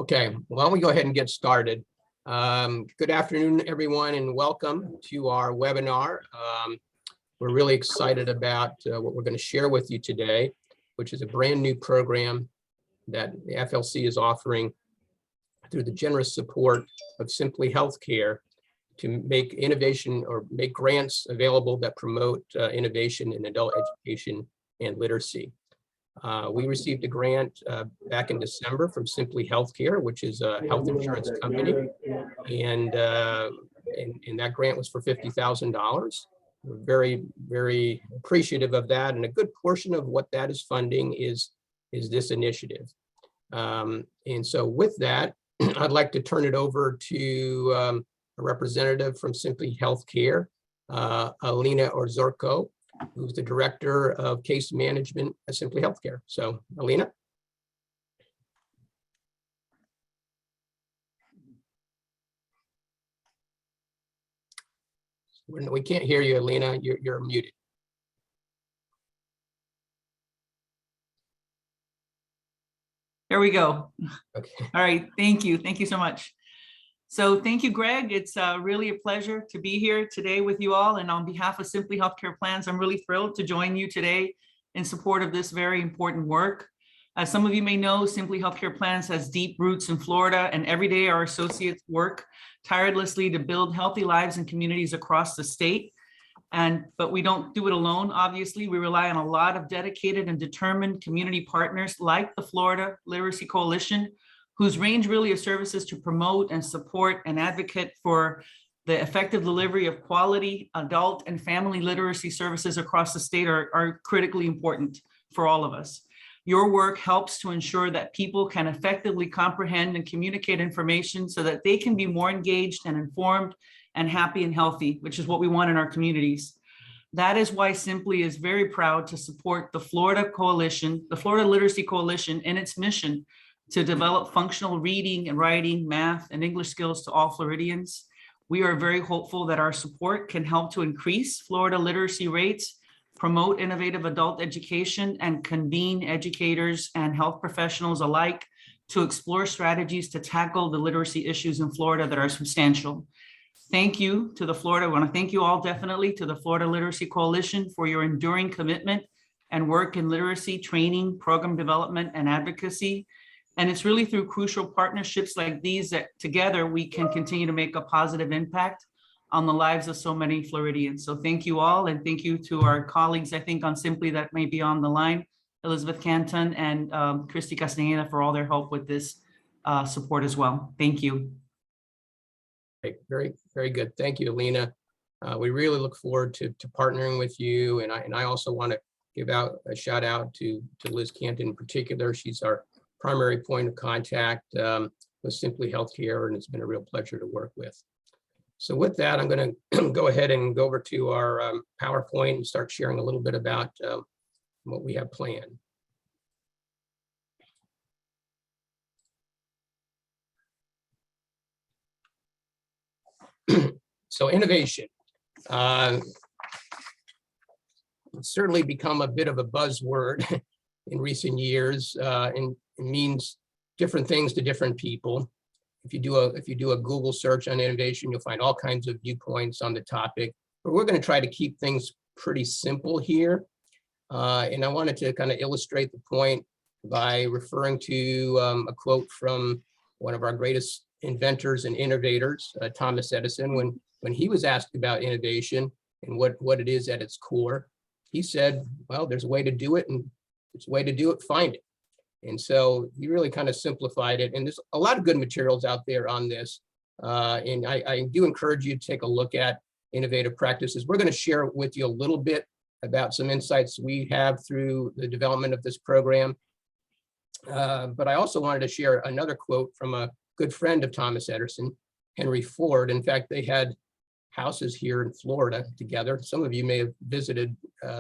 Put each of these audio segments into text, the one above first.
Okay, why don't we go ahead and get started. Good afternoon, everyone, and welcome to our webinar. We're really excited about what we're going to share with you today, which is a brand new program that the FLC is offering through the generous support of Simply Healthcare to make innovation or make grants available that promote innovation in adult education and literacy. We received a grant back in December from Simply Healthcare, which is a health insurance company, and that grant was for $50,000. We're very, very appreciative of that, and a good portion of what that is funding is this initiative. And so with that, I'd like to turn it over to a representative from Simply Healthcare, Alina Orzorko, who's the Director of Case Management at Simply Healthcare. So, Alina. We can't hear you, Alina. You're muted. There we go. Okay. All right. Thank you. Thank you so much. So thank you, Greg. It's really a pleasure to be here today with you all. And on behalf of Simply Healthcare Plans, I'm really thrilled to join you today in support of this very important work. As some of you may know, Simply Healthcare Plans has deep roots in Florida, and every day our associates work tirelessly to build healthy lives and communities across the state. But we don't do it alone, obviously. We rely on a lot of dedicated and determined community partners like the Florida Literacy Coalition, whose range really of services to promote and support and advocate for the effective delivery of quality adult and family literacy services across the state are critically important for all of us. Your work helps to ensure that people can effectively comprehend and communicate information so that they can be more engaged and informed and happy and healthy, which is what we want in our communities. That is why Simply is very proud to support the Florida Coalition, the Florida Literacy Coalition, in its mission to develop functional reading and writing, math, and English skills to all Floridians. We are very hopeful that our support can help to increase Florida literacy rates, promote innovative adult education, and convene educators and health professionals alike to explore strategies to tackle the literacy issues in Florida that are substantial. Thank you to the Florida, I want to thank you all definitely to the Florida Literacy Coalition for your enduring commitment and work in literacy, training, program development, and advocacy. And it's really through crucial partnerships like these that together we can continue to make a positive impact on the lives of so many Floridians. So thank you all, and thank you to our colleagues, I think on Simply that may be on the line, Elizabeth Canton and Christy Castaneda for all their help with this support as well. Thank you. Very, very good. Thank you, Alina. We really look forward to partnering with you. And I also want to give out a shout out to Liz Canton in particular. She's our primary point of contact with Simply Healthcare, and it's been a real pleasure to work with. So with that, I'm going to go ahead and go over to our PowerPoint and start sharing a little bit about what we have planned. So innovation. It's certainly become a bit of a buzzword in recent years, and it means different things to different people. If you do a Google search on innovation, you'll find all kinds of viewpoints on the topic. But we're going to try to keep things pretty simple here. And I wanted to kind of illustrate the point by referring to a quote from one of our greatest inventors and innovators, Thomas Edison, when he was asked about innovation and what it is at its core. He said, well, there's a way to do it, and there's a way to do it, find it. And so he really kind of simplified it. And there's a lot of good materials out there on this. And I do encourage you to take a look at innovative practices. We're going to share with you a little bit about some insights we have through the development of this program. But I also wanted to share another quote from a good friend of Thomas Edison, Henry Ford. In fact, they had houses here in Florida together. Some of you may have visited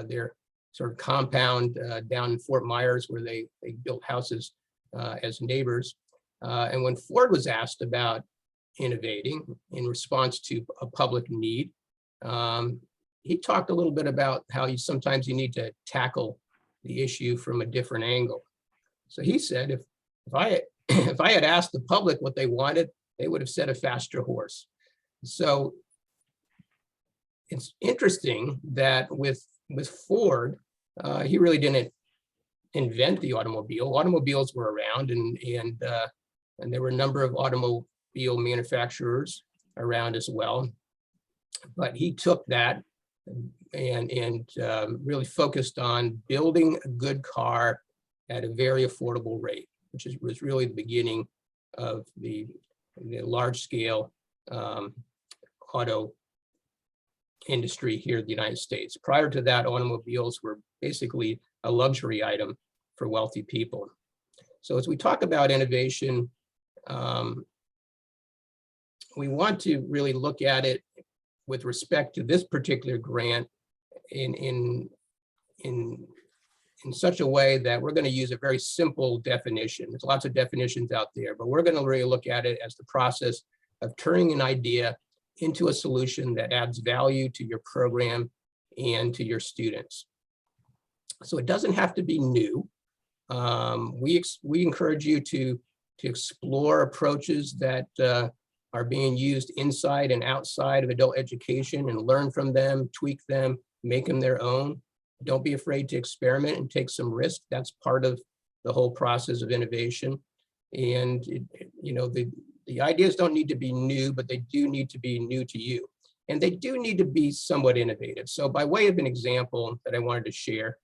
their sort of compound down in Fort Myers, where they built houses as neighbors. And when Ford was asked about innovating in response to a public need, he talked a little bit about how sometimes you need to tackle the issue from a different angle. So he said, if I if I had asked the public what they wanted, they would have said a faster horse. So it's interesting that with Ford, he really didn't invent the automobile. Automobiles were around, and there were a number of automobile manufacturers around as well. But he took that and really focused on building a good car at a very affordable rate, which was really the beginning of the large scale auto industry here in the United States. Prior to that, automobiles were basically a luxury item for wealthy people. So as we talk about innovation, we want to really look at it with respect to this particular grant in such a way that we're going to use a very simple definition. There's lots of definitions out there, but we're going to really look at it as the process of turning an idea into a solution that adds value to your program and to your students. So it doesn't have to be new. We encourage you to explore approaches that are being used inside and outside of adult education and learn from them, tweak them, make them their own. Don't be afraid to experiment and take some risk. That's part of the whole process of innovation. And the ideas don't need to be new, but they do need to be new to you. And they do need to be somewhat innovative. So by way of an example that I wanted to share,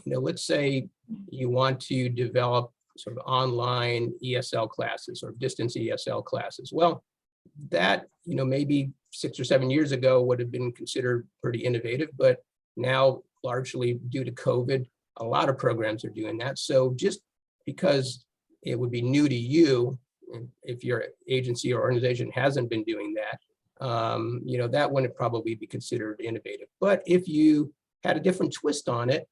let's say you want to develop sort of online ESL classes or distance ESL classes. Well, that, maybe 6 or 7 years ago would have been considered pretty innovative, but now largely due to COVID, a lot of programs are doing that. So just because it would be new to you, if your agency or organization hasn't been doing that, that wouldn't probably be considered innovative. But if you had a different twist on it,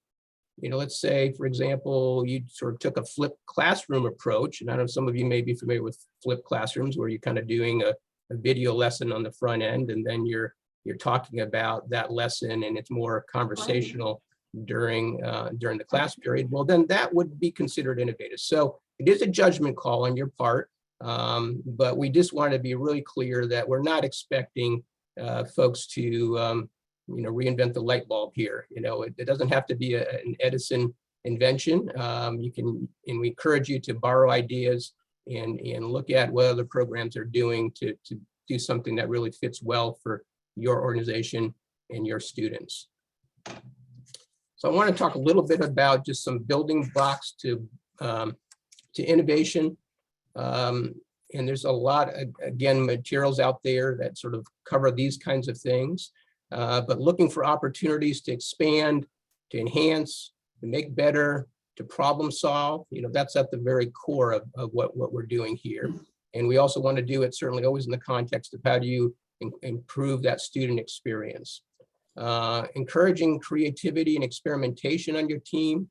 let's say, for example, you sort of took a flipped classroom approach, and I know some of you may be familiar with flipped classrooms, where you're kind of doing a video lesson on the front end, and then you're talking about that lesson, and it's more conversational during the class period. Well, then that would be considered innovative. So it is a judgment call on your part, but we just want to be really clear that we're not expecting folks to reinvent the light bulb here. It doesn't have to be an Edison invention. And we encourage you to borrow ideas and look at what other programs are doing to do something that really fits well for your organization and your students. So I want to talk a little bit about just some building blocks to innovation. And there's a lot, again, materials out there that sort of cover these kinds of things. But looking for opportunities to expand, to enhance, to make better, to problem solve, that's at the very core of what we're doing here. And we also want to do it certainly always in the context of how do you improve that student experience. Encouraging creativity and experimentation on your team,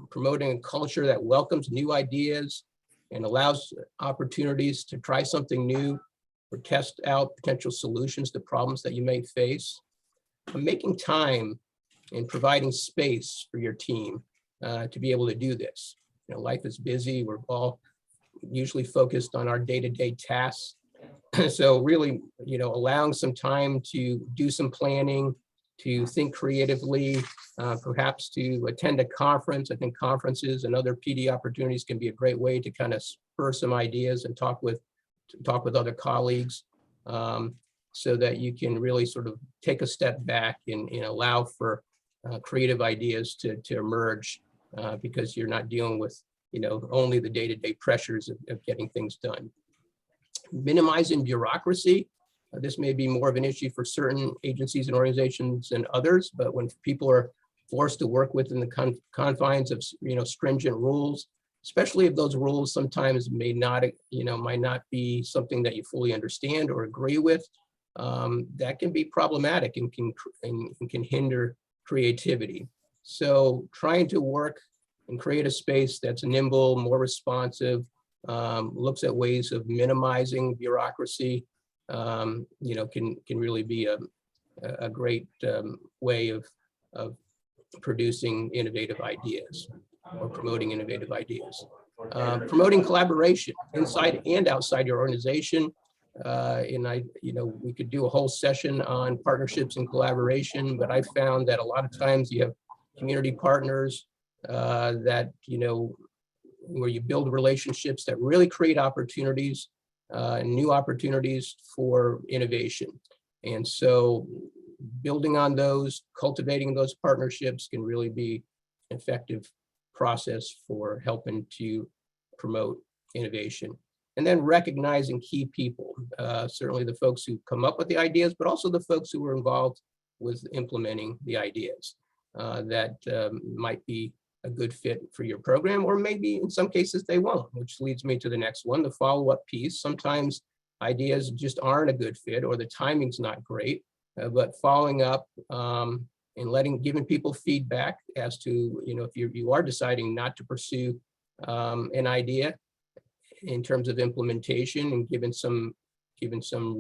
promoting a culture that welcomes new ideas and allows opportunities to try something new or test out potential solutions to problems that you may face. Making time and providing space for your team to be able to do this. Life is busy. We're all usually focused on our day-to-day tasks. So really, allowing some time to do some planning, to think creatively, perhaps to attend a conference. I think conferences and other PD opportunities can be a great way to kind of spur some ideas and talk with other colleagues, so that you can really sort of take a step back and allow for creative ideas to emerge, because you're not dealing with only the day-to-day pressures of getting things done. Minimizing bureaucracy. This may be more of an issue for certain agencies and organizations than others, but when people are forced to work within the confines of stringent rules, especially if those rules sometimes might not be something that you fully understand or agree with, that can be problematic and can hinder creativity. So trying to work and create a space that's nimble, more responsive, looks at ways of minimizing bureaucracy, can really be a great way of producing innovative ideas or promoting innovative ideas. Promoting collaboration inside and outside your organization. And we could do a whole session on partnerships and collaboration, but I found that a lot of times you have community partners that, where you build relationships that really create opportunities, new opportunities for innovation. And so building on those, cultivating those partnerships can really be an effective process for helping to promote innovation. And then recognizing key people, certainly the folks who come up with the ideas, but also the folks who were involved with implementing the ideas that might be a good fit for your program, or maybe in some cases they won't, which leads me to the next one, the follow-up piece. Sometimes ideas just aren't a good fit, or the timing's not great, but following up and giving people feedback as to, if you are deciding not to pursue an idea in terms of implementation, and given some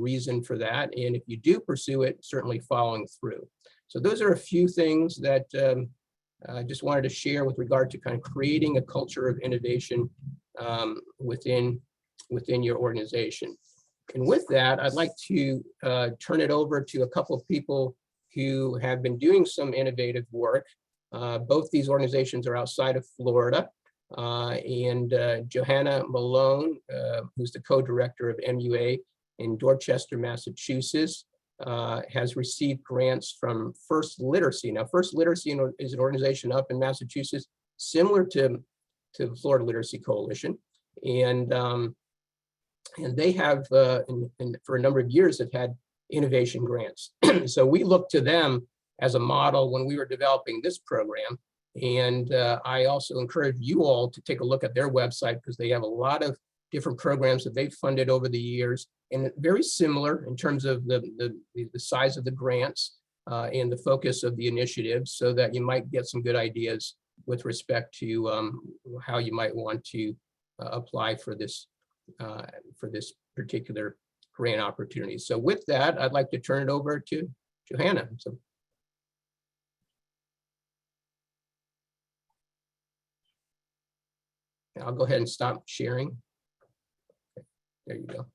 reason for that. And if you do pursue it, certainly following through. So those are a few things that I just wanted to share with regard to kind of creating a culture of innovation within your organization. And with that, I'd like to turn it over to a couple of people who have been doing some innovative work. Both these organizations are outside of Florida. And Johannah Malone, who's the co-director of MUA in Dorchester, Massachusetts, has received grants from First Literacy. Now, First Literacy is an organization up in Massachusetts, similar to the Florida Literacy Coalition. And they have, for a number of years, have had innovation grants. So we look to them as a model when we were developing this program. And I also encourage you all to take a look at their website, because they have a lot of different programs that they've funded over the years, and very similar in terms of the size of the grants and the focus of the initiatives, so that you might get some good ideas with respect to how you might want to apply for this particular grant opportunity. So with that, I'd like to turn it over to Johannah. So I'll go ahead and stop sharing. Okay, there you go.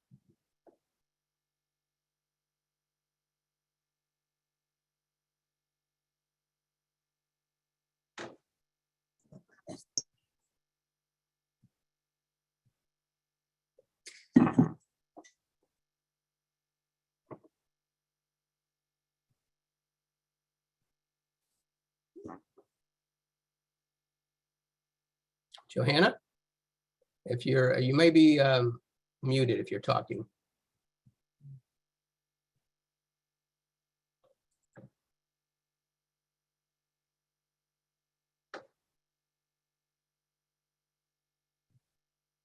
Johannah, if you may be muted if you're talking.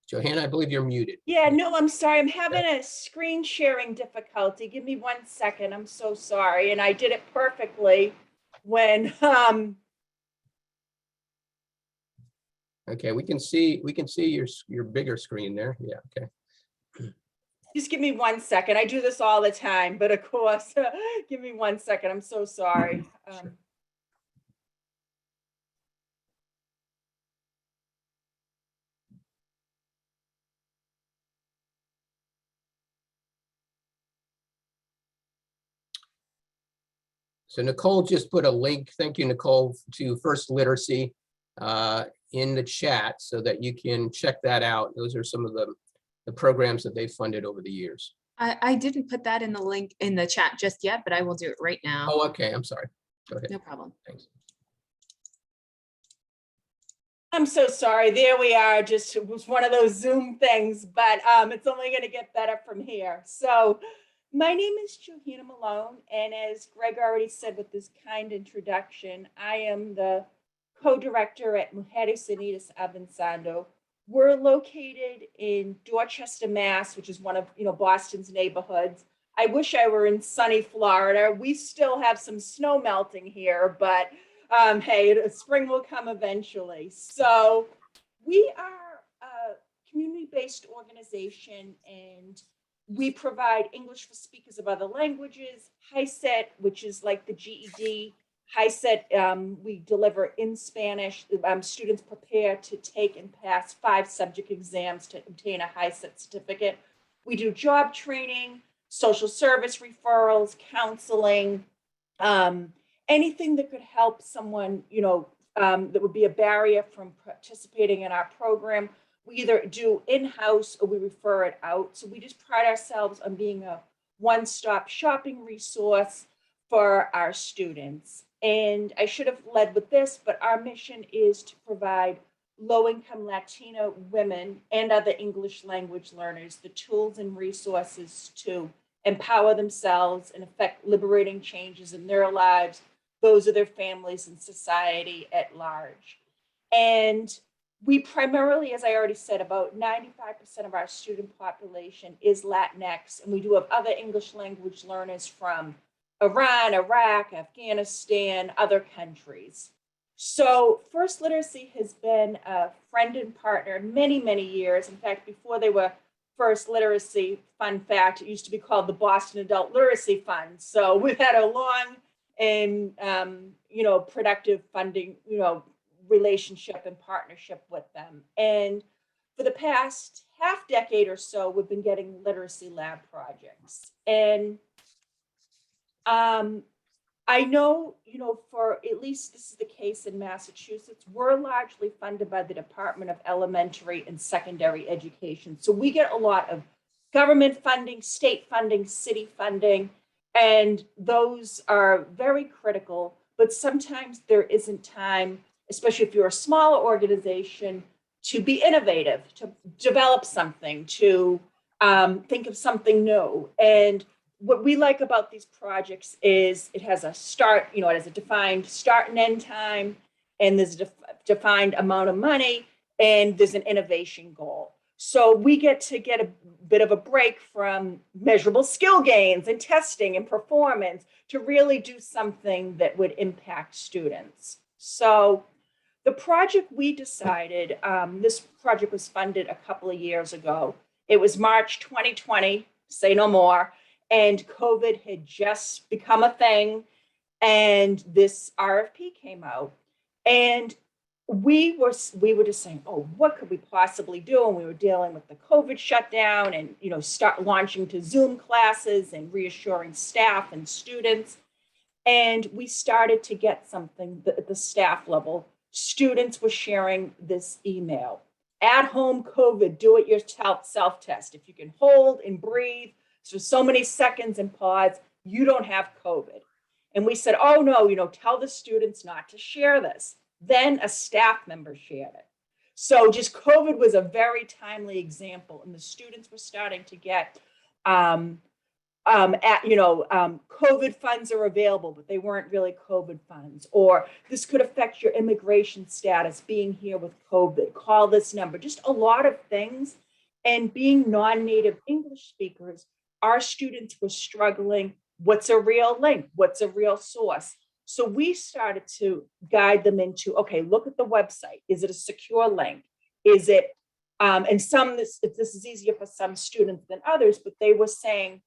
Johannah, I believe you're muted. Yeah, no, I'm sorry. I'm having a screen sharing difficulty. Give me 1 second. I'm so sorry. And I did it perfectly when Okay, we can see your bigger screen there. Yeah, okay. just give me 1 second. I do this all the time, but of course, give me 1 second. I'm so sorry. Sure. So Nicole just put a link, thank you, Nicole, to First Literacy in the chat, so that you can check that out. Those are some of the programs that they've funded over the years. I didn't put that in the link in the chat just yet, but I will do it right now. Oh, okay, I'm sorry. Go ahead. No problem. Thanks. I'm so sorry. There we are. Just it was one of those Zoom things, but it's only going to get better from here. So my name is Johannah Malone, and as Greg already said with this kind introduction, I am the co-director at Mujeres Unidas Avanzando. We're located in Dorchester, Mass, which is one of Boston's neighborhoods. I wish I were in sunny Florida. We still have some snow melting here, but hey, spring will come eventually. So we are a community-based organization, and we provide English for speakers of other languages, HiSET, which is like the GED, HiSET, we deliver in Spanish. Students prepare to take and pass 5 subject exams to obtain a HiSET certificate. We do job training, social service referrals, counseling, anything that could help someone, that would be a barrier from participating in our program. We either do in-house or we refer it out. So we just pride ourselves on being a one-stop shopping resource for our students. And I should have led with this, but our mission is to provide low-income Latina women and other English language learners the tools and resources to empower themselves and effect liberating changes in their lives, those of their families, and society at large. And we primarily, as I already said, about 95% of our student population is Latinx, and we do have other English language learners from Iran, Iraq, Afghanistan, other countries. So First Literacy has been a friend and partner many, many years. In fact, before they were First Literacy, fun fact, it used to be called the Boston Adult Literacy Fund. So we've had a long and productive funding, relationship and partnership with them. And for the past half decade or so, we've been getting literacy lab projects. And I know, for at least this is the case in Massachusetts, we're largely funded by the Department of Elementary and Secondary Education. So we get a lot of government funding, state funding, city funding, and those are very critical, but sometimes there isn't time, especially if you're a smaller organization, to be innovative, to develop something, to think of something new. And what we like about these projects is it has a start, it has a defined start and end time, and there's a defined amount of money, and there's an innovation goal. So we get a bit of a break from measurable skill gains and testing and performance to really do something that would impact students. So the project we decided, this project was funded a couple of years ago. It was March 2020, say no more. And COVID had just become a thing, and this RFP came out, and we were just saying, oh, what could we possibly do? And we were dealing with the COVID shutdown, and start launching to Zoom classes and reassuring staff and students. And we started to get something at the staff level. Students were sharing this email: at home COVID, do it yourself self-test. If you can hold and breathe so many seconds and pause, you don't have COVID. And we said, oh no, tell the students not to share this. Then a staff member shared it. So just COVID was a very timely example, and the students were starting to get, COVID funds are available, but they weren't really COVID funds, or this could affect your immigration status being here with COVID, call this number, just a lot of things. And being non-native English speakers, our students were struggling. What's a real link? What's a real source? So we started to guide them into, okay, look at the website. Is it a secure link? Is it, and this is easier for some students than others, but they were saying,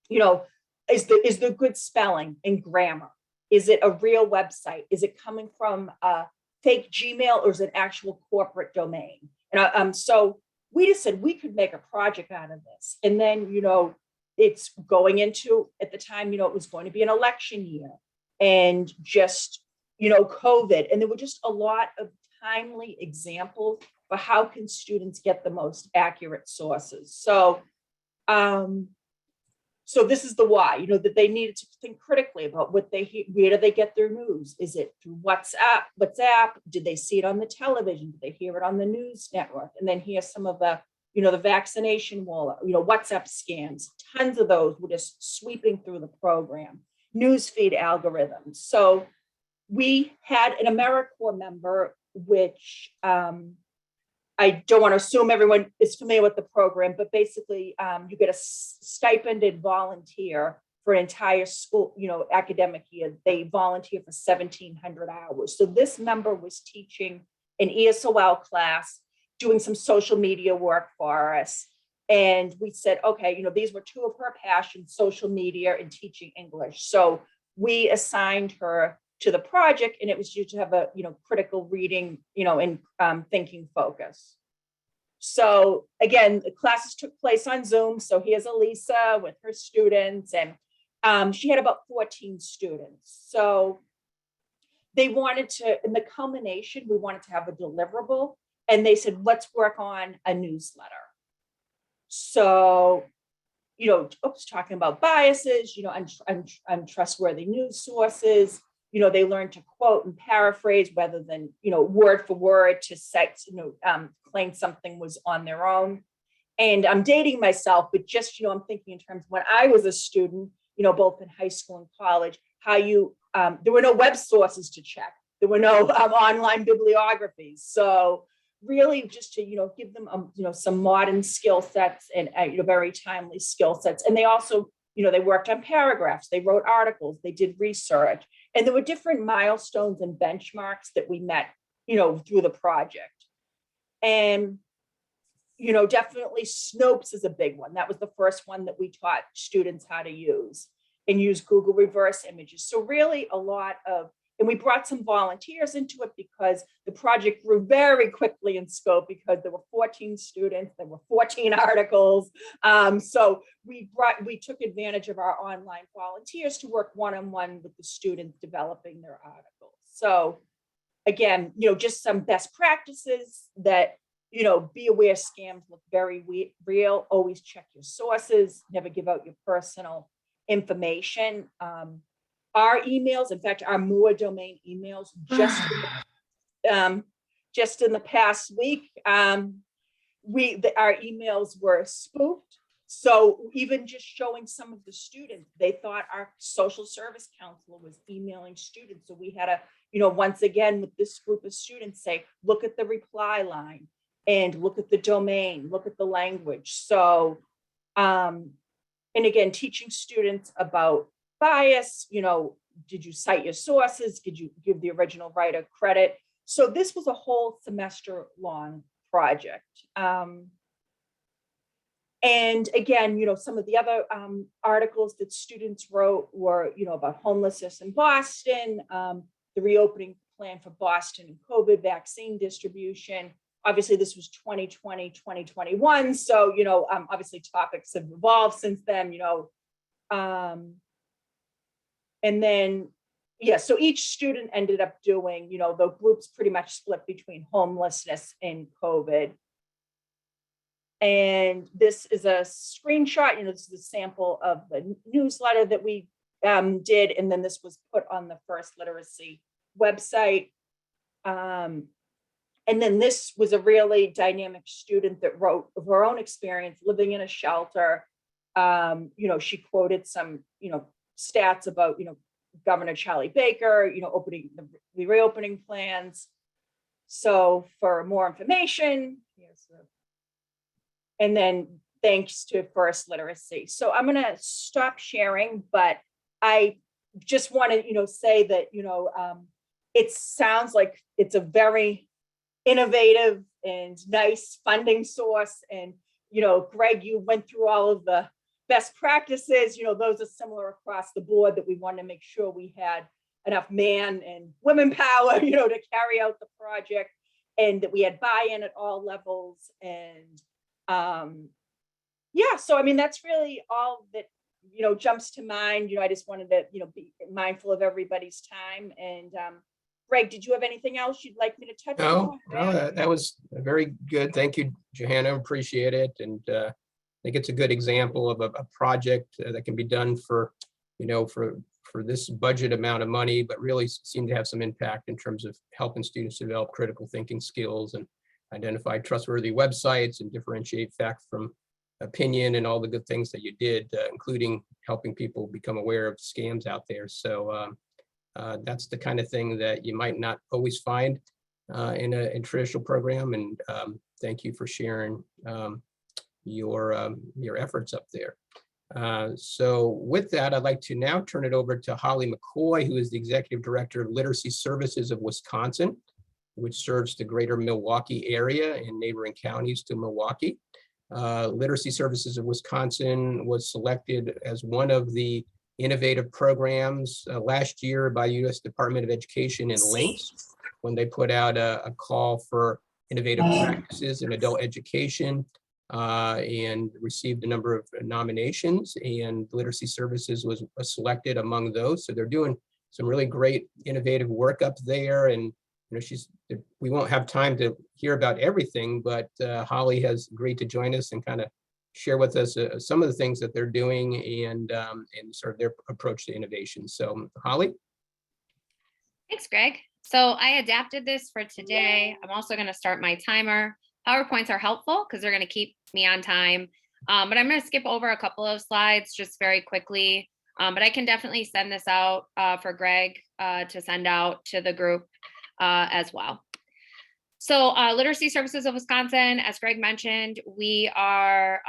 is there good spelling and grammar? Is it a real website? Is it coming from a fake Gmail, or is it an actual corporate domain? And so we just said we could make a project out of this. And then, it's going into, at the time, it was going to be an election year, and just, COVID. And there were just a lot of timely examples for how can students get the most accurate sources. So, so this is the why, that they needed to think critically about what they hear. Where do they get their news? Is it through WhatsApp? Did they see it on the television? Did they hear it on the news network? And then here's some of the, the vaccination wall, WhatsApp scams. Tons of those were just sweeping through the program. Newsfeed algorithms. So we had an AmeriCorps member, which I don't want to assume everyone is familiar with the program, but basically you get a stipend and volunteer for an entire school, academic year. They volunteer for 1,700 hours. So this member was teaching an ESOL class, doing some social media work for us. And we said, okay, these were two of her passions, social media and teaching English. So we assigned her to the project, and it was due to have a, critical reading, and thinking focus. So again, the classes took place on Zoom. So here's Elisa with her students, and she had about 14 students. So they wanted to, in the culmination, we wanted to have a deliverable, and they said, let's work on a newsletter. So, talking about biases, untrustworthy news sources, they learned to quote and paraphrase rather than, word for word to cite, claim something was on their own. And I'm dating myself, but just, I'm thinking in terms of when I was a student, both in high school and college, how there were no web sources to check. There were no online bibliographies. So really just to, give them, some modern skill sets and, very timely skill sets. And they also, they worked on paragraphs, they wrote articles, they did research, and there were different milestones and benchmarks that we met, through the project. And, definitely Snopes is a big one. That was the first one that we taught students how to use, and use Google reverse images. So really a lot of, and we brought some volunteers into it because the project grew very quickly in scope because there were 14 students, there were 14 articles. So we took advantage of our online volunteers to work one-on-one with the students developing their articles. So again, just some best practices that, be aware scams look very real. Always check your sources, never give out your personal information. Our emails, in fact, our MUA domain emails, just in the past week, our emails were spoofed. So even just showing some of the students, they thought our social service counselor was emailing students. So we had to, once again, with this group of students, say, look at the reply line and look at the domain, look at the language. So, and again, teaching students about bias, did you cite your sources? Did you give the original writer credit? So this was a whole semester long project. And again, some of the other articles that students wrote were, about homelessness in Boston, the reopening plan for Boston and COVID vaccine distribution. Obviously, this was 2020, 2021. So, obviously topics have evolved since then, and then, so each student ended up doing, the groups pretty much split between homelessness and COVID. And this is a screenshot, this is a sample of the newsletter that we did. And then this was put on the First Literacy website. And then this was a really dynamic student that wrote of her own experience living in a shelter. She quoted some, stats about, Governor Charlie Baker, opening the reopening plans. So for more information, and then thanks to First Literacy. So I'm going to stop sharing, but I just want to, say that, it sounds like it's a very innovative and nice funding source. And, Greg, you went through all of the best practices, those are similar across the board, that we want to make sure we had enough man and women power, to carry out the project, and that we had buy-in at all levels. And so, I mean, that's really all that, jumps to mind. I just wanted to, be mindful of everybody's time. And Greg, did you have anything else you'd like me to touch on? No, that was very good. Thank you, Johanna. Appreciate it. And I think it's a good example of a project that can be done for, for this budget amount of money, but really seem to have some impact in terms of helping students develop critical thinking skills and identify trustworthy websites and differentiate fact from opinion and all the good things that you did, including helping people become aware of scams out there. So that's the kind of thing that you might not always find in a traditional program. And thank you for sharing your efforts up there. So with that, I'd like to now turn it over to Holly McCoy, who is the Executive Director of Literacy Services of Wisconsin, which serves the greater Milwaukee area and neighboring counties to Milwaukee. Literacy Services of Wisconsin was selected as one of the innovative programs last year by U.S. Department of Education and Links, when they put out a call for innovative practices in adult education, and received a number of nominations, and Literacy Services was selected among those. So they're doing some really great innovative work up there. And we won't have time to hear about everything, but Holly has agreed to join us and kind of share with us some of the things that they're doing and sort of their approach to innovation. So Holly. Thanks, Greg. So I adapted this for today. I'm also going to start my timer. PowerPoints are helpful because they're going to keep me on time. But I'm going to skip over a couple of slides just very quickly. But I can definitely send this out for Greg to send out to the group as well. So Literacy Services of Wisconsin, as Greg mentioned, we are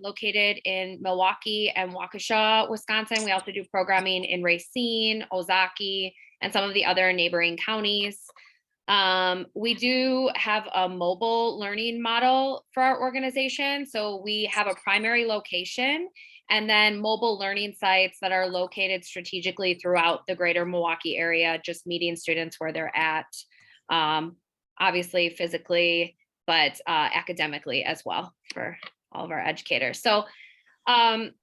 located in Milwaukee and Waukesha, Wisconsin. We also do programming in Racine, Ozaki, and some of the other neighboring counties. We do have a mobile learning model for our organization. So we have a primary location and then mobile learning sites that are located strategically throughout the greater Milwaukee area, just meeting students where they're at, obviously physically, but academically as well for all of our educators. So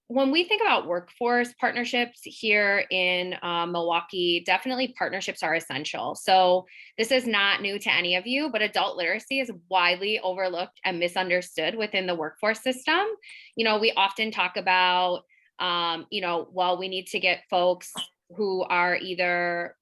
when we think about workforce partnerships here in Milwaukee, definitely partnerships are essential. So this is not new to any of you, but adult literacy is widely overlooked and misunderstood within the workforce system. We often talk about, well, we need to get folks who are either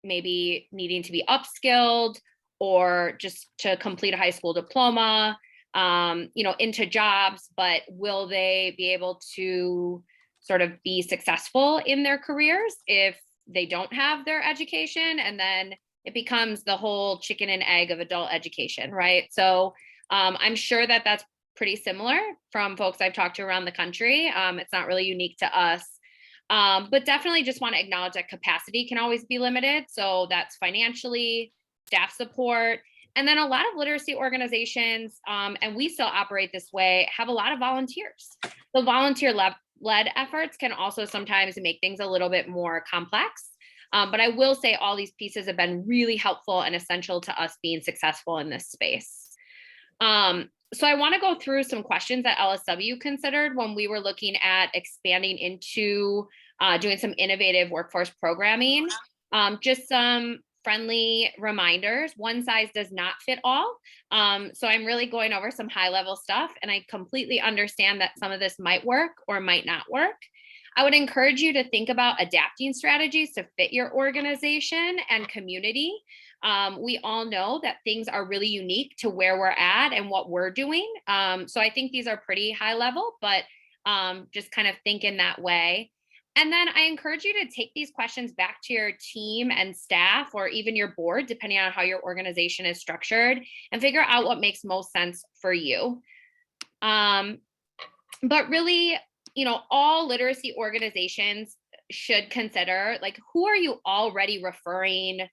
maybe needing to be upskilled or just to complete a high school diploma, into jobs, but will they be able to sort of be successful in their careers if they don't have their education? And then it becomes the whole chicken and egg of adult education, right? So I'm sure that that's pretty similar from folks I've talked to around the country. It's not really unique to us, but definitely just want to acknowledge that capacity can always be limited. So that's financially, staff support. And then a lot of literacy organizations, and we still operate this way, have a lot of volunteers. The volunteer-led efforts can also sometimes make things a little bit more complex. But I will say all these pieces have been really helpful and essential to us being successful in this space. So I want to go through some questions that LSW considered when we were looking at expanding into doing some innovative workforce programming. Just some friendly reminders. One size does not fit all. So I'm really going over some high level stuff, and I completely understand that some of this might work or might not work. I would encourage you to think about adapting strategies to fit your organization and community. We all know that things are really unique to where we're at and what we're doing. So I think these are pretty high level, but just kind of think in that way. And then I encourage you to take these questions back to your team and staff, or even your board, depending on how your organization is structured, and figure out what makes most sense for you. But really, all literacy organizations should consider, like, who are you already referring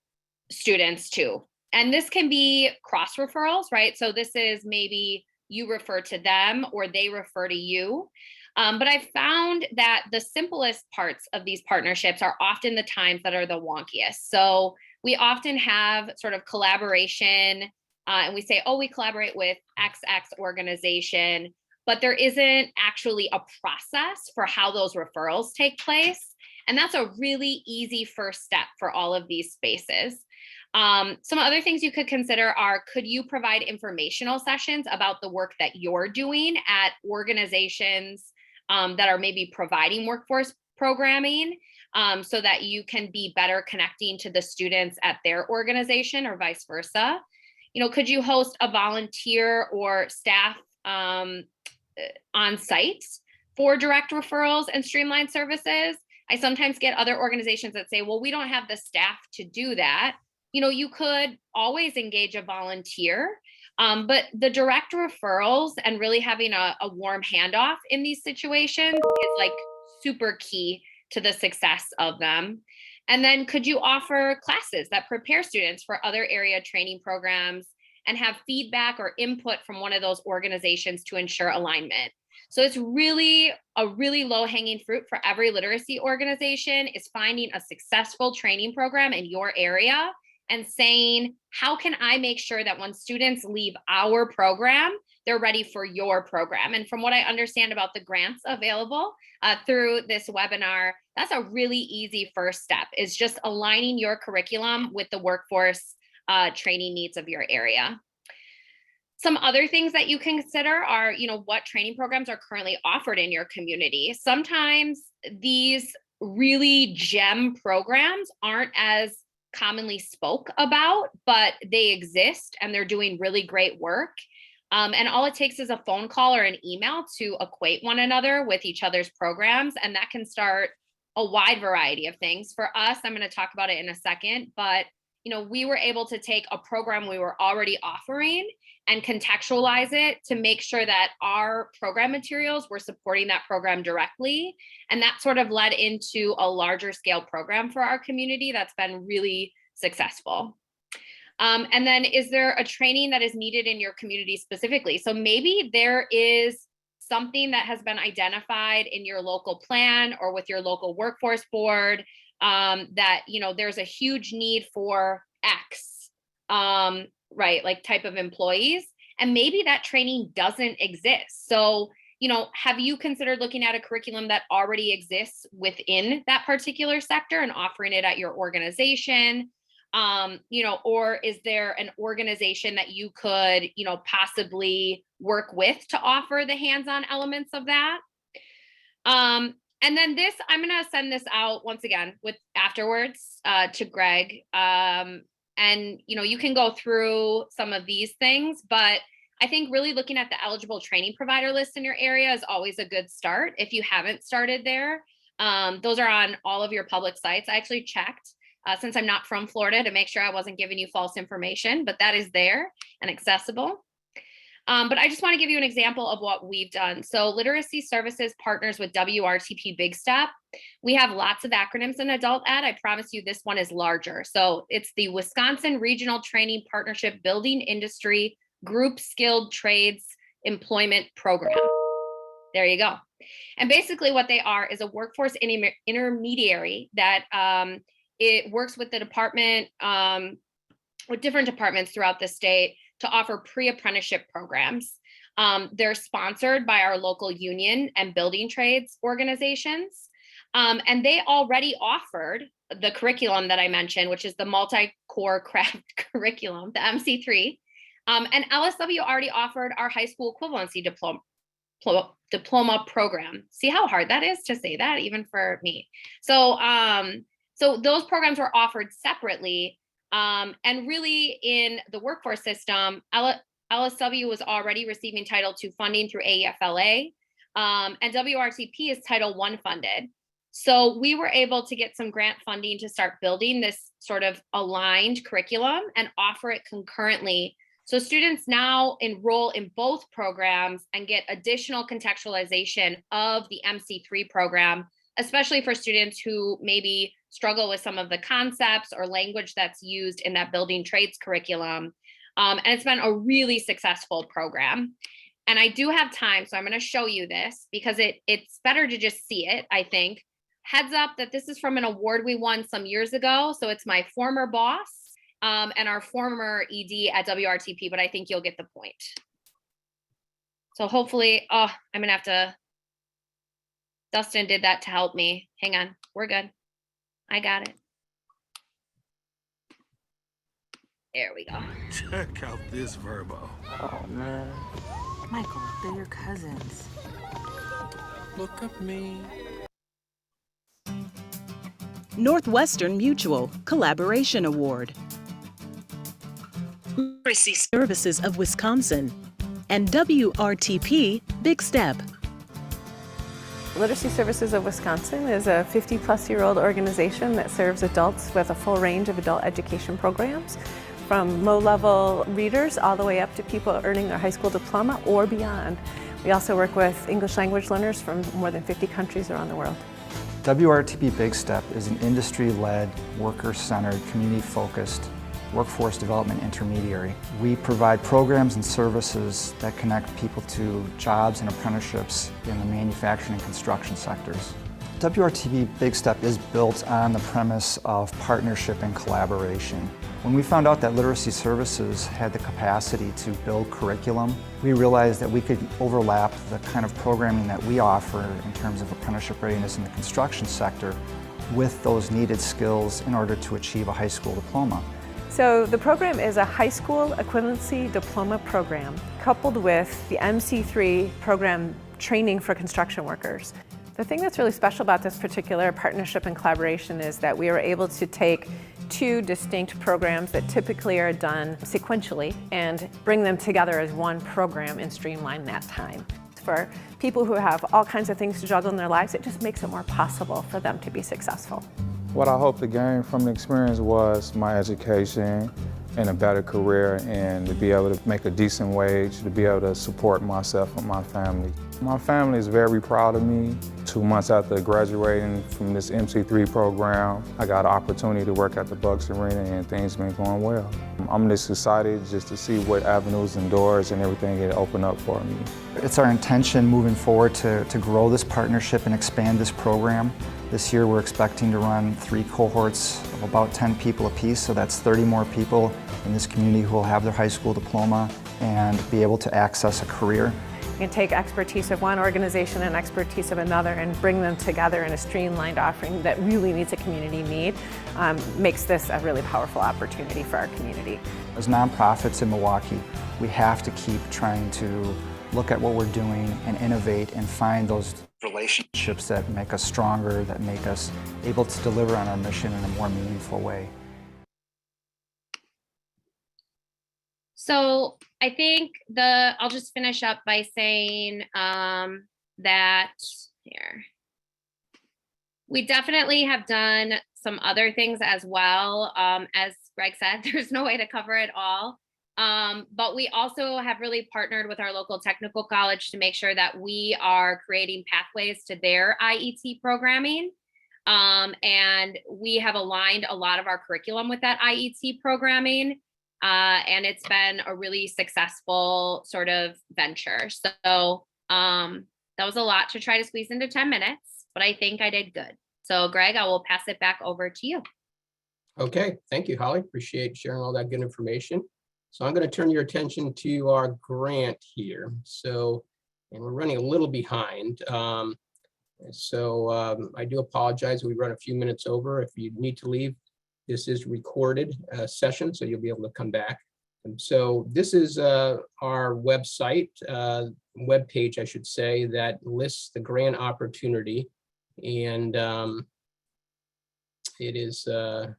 students to? And this can be cross referrals, right? So this is maybe you refer to them or they refer to you. But I found that the simplest parts of these partnerships are often the times that are the wonkiest. So we often have sort of collaboration and we say, oh, we collaborate with XX organization, but there isn't actually a process for how those referrals take place. And that's a really easy first step for all of these spaces. Some other things you could consider are, could you provide informational sessions about the work that you're doing at organizations that are maybe providing workforce programming, so that you can be better connecting to the students at their organization or vice versa? Could you host a volunteer or staff on site for direct referrals and streamlined services? I sometimes get other organizations that say, well, we don't have the staff to do that. You could always engage a volunteer. But the direct referrals and really having a warm handoff in these situations is like super key to the success of them. And then could you offer classes that prepare students for other area training programs and have feedback or input from one of those organizations to ensure alignment. So it's really a really low-hanging fruit for every literacy organization is finding a successful training program in your area and saying, how can I make sure that when students leave our program, they're ready for your program? And from what I understand about the grants available through this webinar, that's a really easy first step, is just aligning your curriculum with the workforce training needs of your area. Some other things that you can consider are, what training programs are currently offered in your community. Sometimes these really gem programs aren't as commonly spoke about, but they exist and they're doing really great work. And all it takes is a phone call or an email to equate one another with each other's programs. And that can start a wide variety of things. For us, I'm going to talk about it in a second, but we were able to take a program we were already offering and contextualize it to make sure that our program materials were supporting that program directly. And that sort of led into a larger scale program for our community that's been really successful. And then, is there a training that is needed in your community specifically? So maybe there is something that has been identified in your local plan or with your local workforce board that, there's a huge need for X, right, like type of employees, and maybe that training doesn't exist. So, have you considered looking at a curriculum that already exists within that particular sector and offering it at your organization? Or is there an organization that you could, possibly work with to offer the hands-on elements of that? And then this, I'm going to send this out once again with afterwards to Greg. And, you can go through some of these things, but I think really looking at the eligible training provider list in your area is always a good start. If you haven't started there, those are on all of your public sites. I actually checked since I'm not from Florida to make sure I wasn't giving you false information, but that is there and accessible. But I just want to give you an example of what we've done. So Literacy Services partners with WRTP Big Step. We have lots of acronyms in adult ed. I promise you this one is larger. So it's the Wisconsin Regional Training Partnership Building Industry Group Skilled Trades Employment Program. There you go. And basically what they are is a workforce intermediary that it works with the department, with different departments throughout the state to offer pre-apprenticeship programs. They're sponsored by our local union and building trades organizations. And they already offered the curriculum that I mentioned, which is the multi-core craft curriculum, the MC3. And LSW already offered our high school equivalency diploma program. See how hard that is to say that, even for me. So, so those programs were offered separately. And really in the workforce system, LSW was already receiving Title II funding through AEFLA, and WRTP is Title I funded. So we were able to get some grant funding to start building this sort of aligned curriculum and offer it concurrently. So students now enroll in both programs and get additional contextualization of the MC3 program, especially for students who maybe struggle with some of the concepts or language that's used in that building trades curriculum. And it's been a really successful program. And I do have time, so I'm going to show you this because it's better to just see it, I think. Heads up that this is from an award we won some years ago. So it's my former boss and our former ED at WRTP, but I think you'll get the point. So hopefully, I'm going to have to, Dustin did that to help me. Hang on, we're good. I got it. There we go. Check out this Verbo. Oh, man. Michael, they're your cousins. Look at me. Northwestern Mutual Collaboration Award. Literacy Services of Wisconsin and WRTP Big Step. Literacy Services of Wisconsin is a 50-plus-year-old organization that serves adults with a full range of adult education programs, from low-level readers all the way up to people earning their high school diploma or beyond. We also work with English language learners from more than 50 countries around the world. WRTP Big Step is an industry-led, worker-centered, community-focused workforce development intermediary. We provide programs and services that connect people to jobs and apprenticeships in the manufacturing and construction sectors. WRTP Big Step is built on the premise of partnership and collaboration. When we found out that literacy services had the capacity to build curriculum, we realized that we could overlap the kind of programming that we offer in terms of apprenticeship readiness in the construction sector with those needed skills in order to achieve a high school diploma. So the program is a high school equivalency diploma program coupled with the MC3 program training for construction workers. The thing that's really special about this particular partnership and collaboration is that we were able to take two distinct programs that typically are done sequentially and bring them together as one program and streamline that time. For people who have all kinds of things to juggle in their lives, it just makes it more possible for them to be successful. What I hope to gain from the experience was my education and a better career, and to be able to make a decent wage, to be able to support myself and my family. My family is very proud of me. 2 months after graduating from this MC3 program, I got an opportunity to work at the Bucks Arena, and things been going well. I'm just excited just to see what avenues and doors and everything get opened up for me. It's our intention moving forward to grow this partnership and expand this program. This year we're expecting to run 3 cohorts of about 10 people apiece, so that's 30 more people in this community who will have their high school diploma and be able to access a career. You can take expertise of one organization and expertise of another and bring them together in a streamlined offering that really meets a community need. Makes this a really powerful opportunity for our community. As nonprofits in Milwaukee, we have to keep trying to look at what we're doing and innovate and find those relationships that make us stronger, that make us able to deliver on our mission in a more meaningful way. So I think I'll just finish up by saying that here, we definitely have done some other things as well. As Greg said, there's no way to cover it all. But we also have really partnered with our local technical college to make sure that we are creating pathways to their IET programming. And we have aligned a lot of our curriculum with that IET programming. And it's been a really successful sort of venture. So that was a lot to try to squeeze into 10 minutes, but I think I did good. So Greg, I will pass it back over to you. Okay, thank you, Holly. Appreciate sharing all that good information. So I'm going to turn your attention to our grant here. So, and we're running a little behind. I do apologize. We run a few minutes over. If you need to leave, this is recorded session, so you'll be able to come back. And so this is our website, webpage, I should say, that lists the grant opportunity. And it is on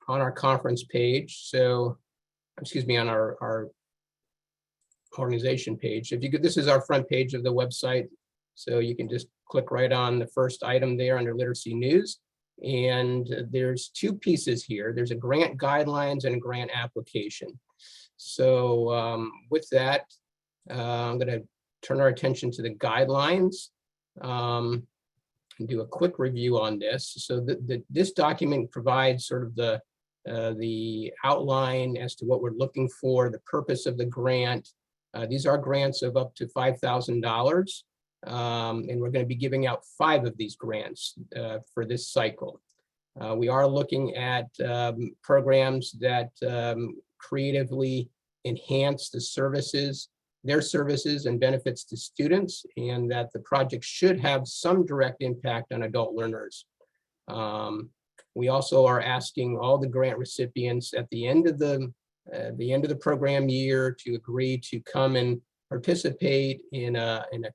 our conference page. So, excuse me, on our organization page. If you could, this is our front page of the website. So you can just click right on the first item there under literacy news. And there's 2 pieces here. There's a grant guidelines and a grant application. So with that, I'm going to turn our attention to the guidelines and do a quick review on this. So this document provides sort of the outline as to what we're looking for, the purpose of the grant. These are grants of up to $5,000. And we're going to be giving out 5 of these grants for this cycle. We are looking at programs that creatively enhance the services, their services and benefits to students, and that the project should have some direct impact on adult learners. We also are asking all the grant recipients at the end of the program year to agree to come and participate in an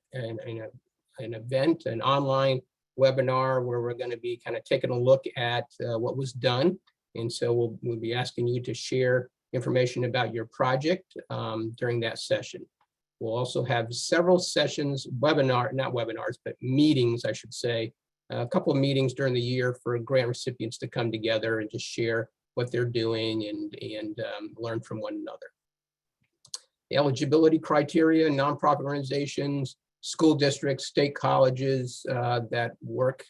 event, an online webinar where we're going to be kind of taking a look at what was done. And so we'll be asking you to share information about your project during that session. We'll also have several sessions, not webinars, but meetings, I should say, a couple of meetings during the year for grant recipients to come together and just share what they're doing and learn from one another. The eligibility criteria, nonprofit organizations, school districts, state colleges that work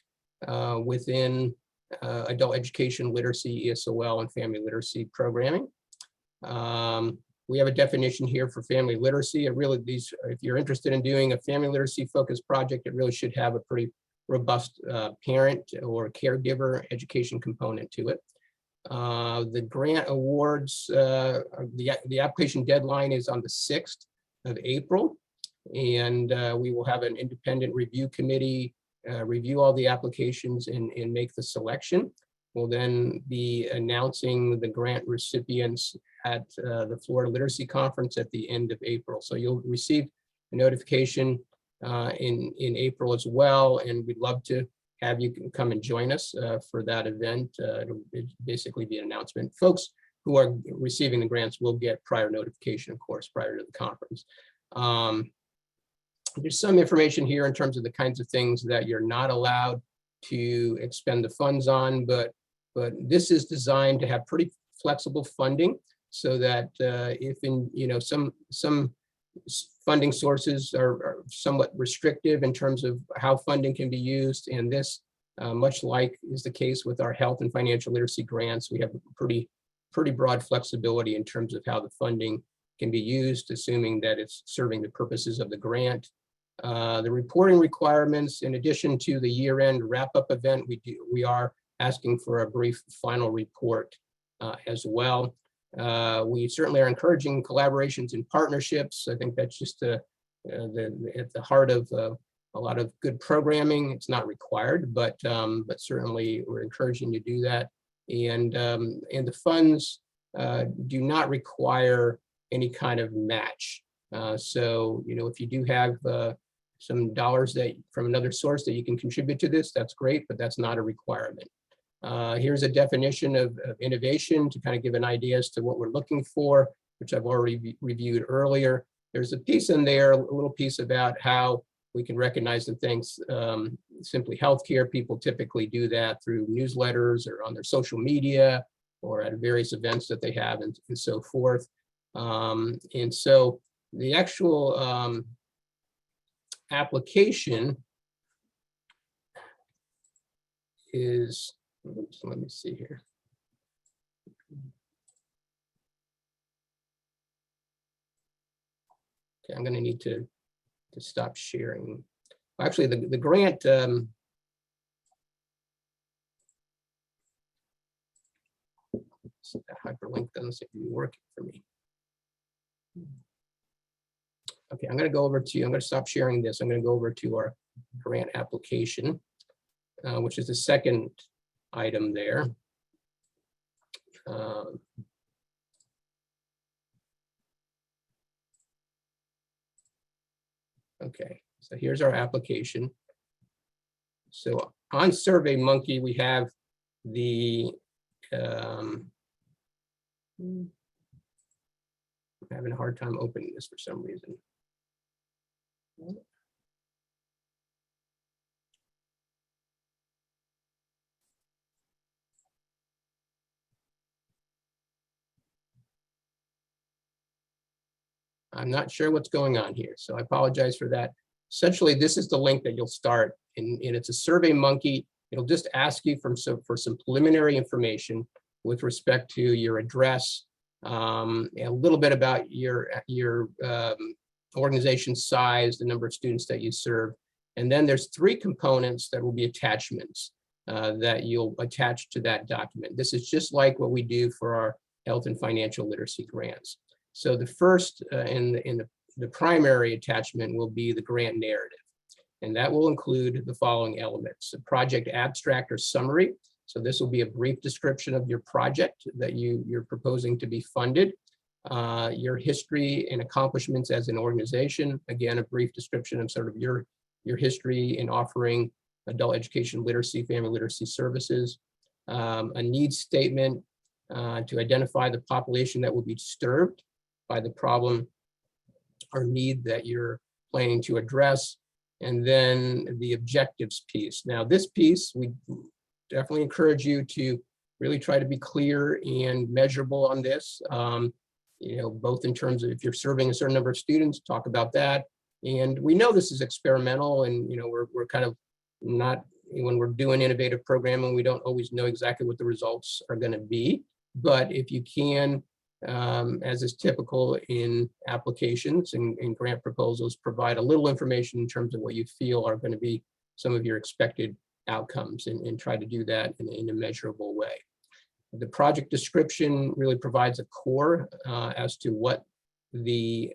within adult education, literacy, ESOL, and family literacy programming. We have a definition here for family literacy. It really, if you're interested in doing a family literacy focused project, it really should have a pretty robust parent or caregiver education component to it. The grant awards, the application deadline is on the 6th of April, and we will have an independent review committee review all the applications and make the selection. We'll then be announcing the grant recipients at the Florida Literacy Conference at the end of April. So you'll receive a notification in April as well, and we'd love to have you come and join us for that event. It'll basically be an announcement. Folks who are receiving the grants will get prior notification, of course, prior to the conference. There's some information here in terms of the kinds of things that you're not allowed to expend the funds on, but this is designed to have pretty flexible funding so that if some funding sources are somewhat restrictive in terms of how funding can be used, and this, much like is the case with our health and financial literacy grants, we have pretty broad flexibility in terms of how the funding can be used, assuming that it's serving the purposes of the grant. The reporting requirements, in addition to the year-end wrap-up event, we are asking for a brief final report as well. We certainly are encouraging collaborations and partnerships. I think that's just at the heart of a lot of good programming. It's not required, but certainly we're encouraging you to do that. And the funds do not require any kind of match. So, if you do have some dollars that from another source that you can contribute to this, that's great, but that's not a requirement. Here's a definition of innovation to kind of give an idea as to what we're looking for, which I've already reviewed earlier. There's a piece in there, a little piece about how we can recognize the things, simply healthcare. People typically do that through newsletters or on their social media or at various events that they have and so forth. And so the actual application is, let me see here. Okay, I'm going to need to stop sharing. Actually, the grant, the hyperlink doesn't seem to be working for me. Okay, I'm going to stop sharing this. I'm going to go over to our grant application, which is the second item there. Okay, so here's our application. So on SurveyMonkey, we have the, I'm having a hard time opening this for some reason. I'm not sure what's going on here, so I apologize for that. Essentially, this is the link that you'll start, and it's a SurveyMonkey. It'll just ask you for some preliminary information with respect to your address, a little bit about your organization size, the number of students that you serve, and then there's 3 components that will be attachments that you'll attach to that document. This is just like what we do for our health and financial literacy grants. So the first in the primary attachment will be the grant narrative, and that will include the following elements: a project abstract or summary. So this will be a brief description of your project that you're proposing to be funded, your history and accomplishments as an organization. Again, a brief description of sort of your history in offering adult education, literacy, family literacy services, a needs statement to identify the population that will be disturbed by the problem or need that you're planning to address, and then the objectives piece. Now, this piece, we definitely encourage you to really try to be clear and measurable on this, both in terms of if you're serving a certain number of students, talk about that. And we know this is experimental, and we're kind of not when we're doing innovative programming, we don't always know exactly what the results are going to be. But if you can, as is typical in applications and grant proposals, provide a little information in terms of what you feel are going to be some of your expected outcomes, and try to do that in a measurable way. The project description really provides a core as to what the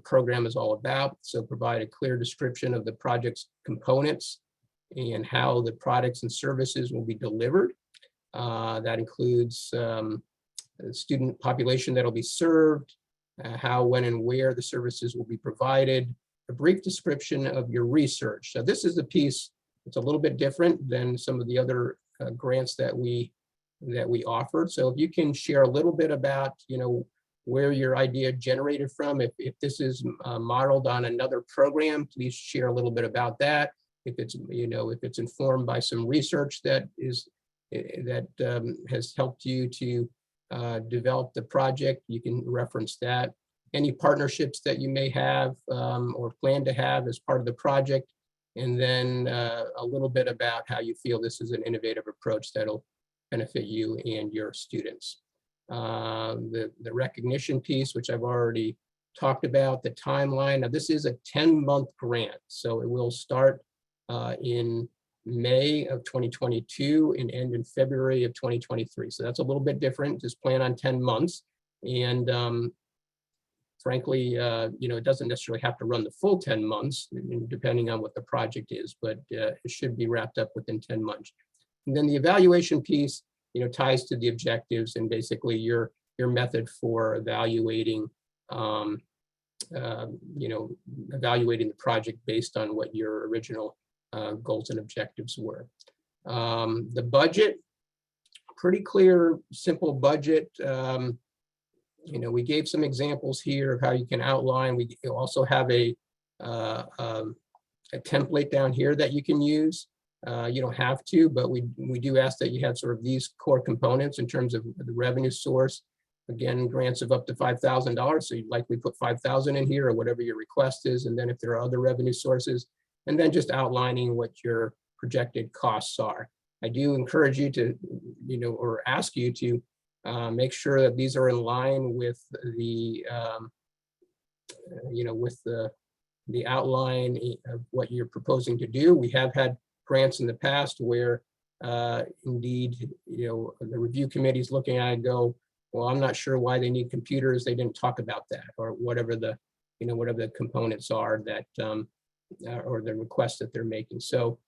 program is all about. So provide a clear description of the project's components and how the products and services will be delivered. That includes the student population that will be served, how, when, and where the services will be provided, a brief description of your research. So this is the piece that's a little bit different than some of the other grants that we offered. So if you can share a little bit about, where your idea generated from, if this is modeled on another program, please share a little bit about that. If it's, if it's informed by some research that has helped you to develop the project, you can reference that. Any partnerships that you may have or plan to have as part of the project, and then a little bit about how you feel this is an innovative approach that'll benefit you and your students. The recognition piece, which I've already talked about, the timeline. Now, this is a 10-month grant, so it will start in May of 2022 and end in February of 2023. So that's a little bit different. Just plan on 10 months. And frankly, it doesn't necessarily have to run the full 10 months, depending on what the project is, but it should be wrapped up within 10 months. And then the evaluation piece, ties to the objectives and basically your method for evaluating, evaluating the project based on what your original goals and objectives were. The budget, pretty clear, simple budget. We gave some examples here of how you can outline. We also have a template down here that you can use. You don't have to, but we do ask that you have sort of these core components in terms of the revenue source. Again, grants of up to $5,000. So you'd likely put 5,000 in here or whatever your request is. And then if there are other revenue sources, and then just outlining what your projected costs are. I do encourage you to, or ask you to make sure that these are in line with the, with the outline of what you're proposing to do. We have had grants in the past where indeed, the review committee is looking at it and go, well, I'm not sure why they need computers. They didn't talk about that, or whatever the, whatever the components are that, or the requests that they're making. So,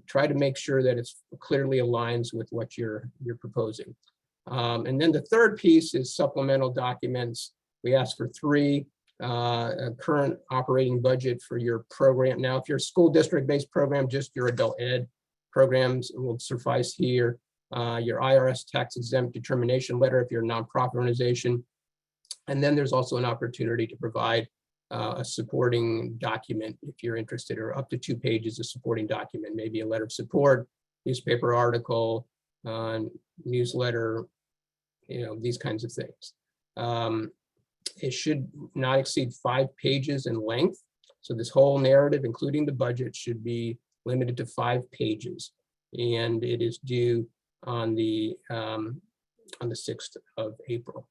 try to make sure that it's clearly aligns with what you're proposing. And then the third piece is supplemental documents. We ask for 3, a current operating budget for your program. Now, if you're a school district-based program, just your adult ed programs will suffice here. Your IRS tax exempt determination letter if you're a nonprofit organization. And then there's also an opportunity to provide a supporting document if you're interested, or up to 2 pages of supporting document, maybe a letter of support, newspaper article, newsletter, these kinds of things. It should not exceed 5 pages in length. So this whole narrative, including the budget, should be limited to 5 pages. And it is due on the 6th of April.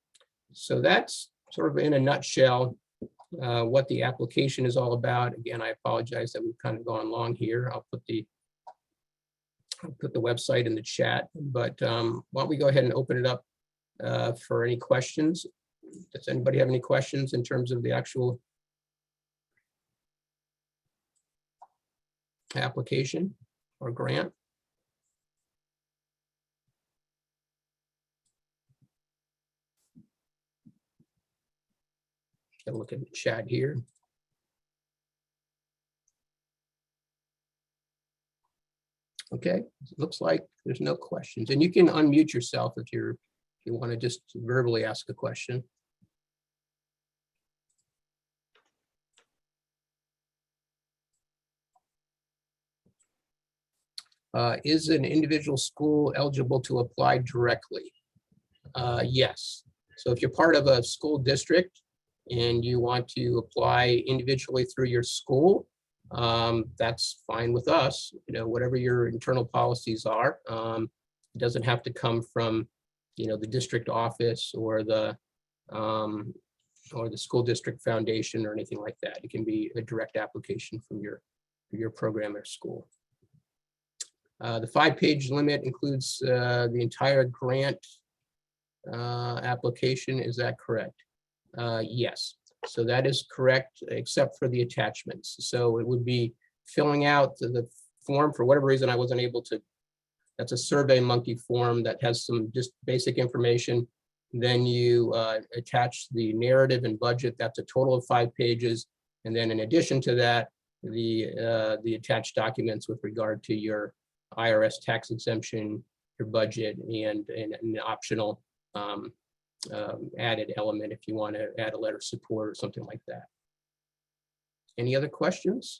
So that's sort of in a nutshell what the application is all about. Again, I apologize that we've kind of gone long here. I'll put the website in the chat, but why don't we go ahead and open it up for any questions? Does anybody have any questions in terms of the actual application or grant? Gotta look at the chat here. Okay, looks like there's no questions, and you can unmute yourself if you want to just verbally ask a question. Is an individual school eligible to apply directly? Yes. So if you're part of a school district and you want to apply individually through your school, that's fine with us. You know, whatever your internal policies are, it doesn't have to come from, you know, the district office or the school district foundation or anything like that. It can be a direct application from your program or school. The 5-page limit includes the entire grant application. Is that correct? Yes. So that is correct, except for the attachments. So it would be filling out the form. For whatever reason, I wasn't able to. That's a Survey Monkey form that has some just basic information. Then you attach the narrative and budget. That's a total of 5 pages. And then in addition to that, the attached documents with regard to your IRS tax exemption, your budget, and an optional added element if you want to add a letter of support or something like that. Any other questions?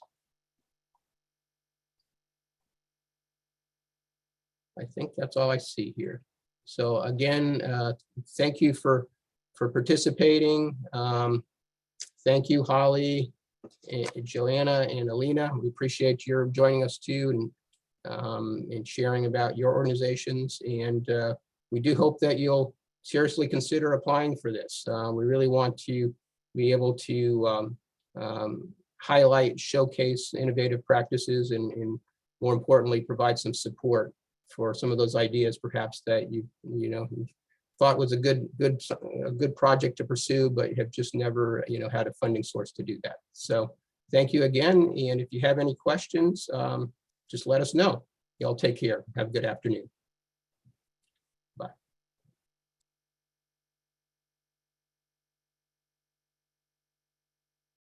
I think that's all I see here. So again, thank you for participating. Thank you, Holly, and Joanna, and Alina. We appreciate your joining us too, and sharing about your organizations. And we do hope that you'll seriously consider applying for this. We really want to be able to highlight, showcase innovative practices, and more importantly, provide some support for some of those ideas perhaps that you thought was a good project to pursue, but have just never had a funding source to do that. So thank you again. And if you have any questions, just let us know. Y'all take care. Have a good afternoon.